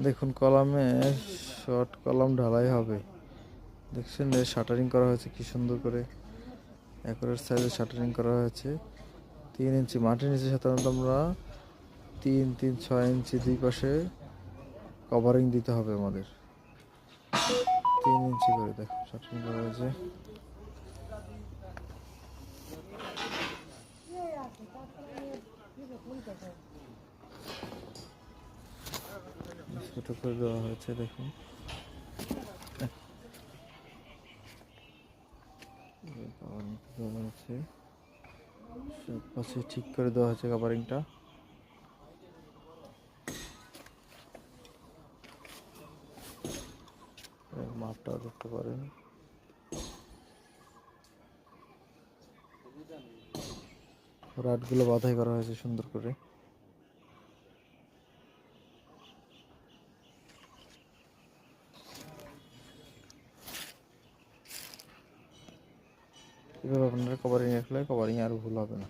দেখুন কলামে short column ঢালাই হবে। দেখছেন শাটারিং করা হয়েছে কি সুন্দর করে, অ্যাকুরেট সাইজে শাটারিং করা হয়েছে। 3 ইঞ্চি মাটির নিচে সাধারণত আমরা 3, 3, 6 ইঞ্চি দুই পাশে কভারিং দিতে হবে আমাদের। 3 ইঞ্চি করে দেখো শাটারিং করা হয়েছে। ছোট করে দেওয়া হয়েছে দেখুন। সব পাশে ঠিক করে দেওয়া হয়েছে কভারিংটা। মাপটা দেখতে পারেন। রাডগুলো বাঁধাই করা হয়েছে সুন্দর করে। এভাবে আপনারা কভারিং রাখলে কভারিং আর ভুল হবে না।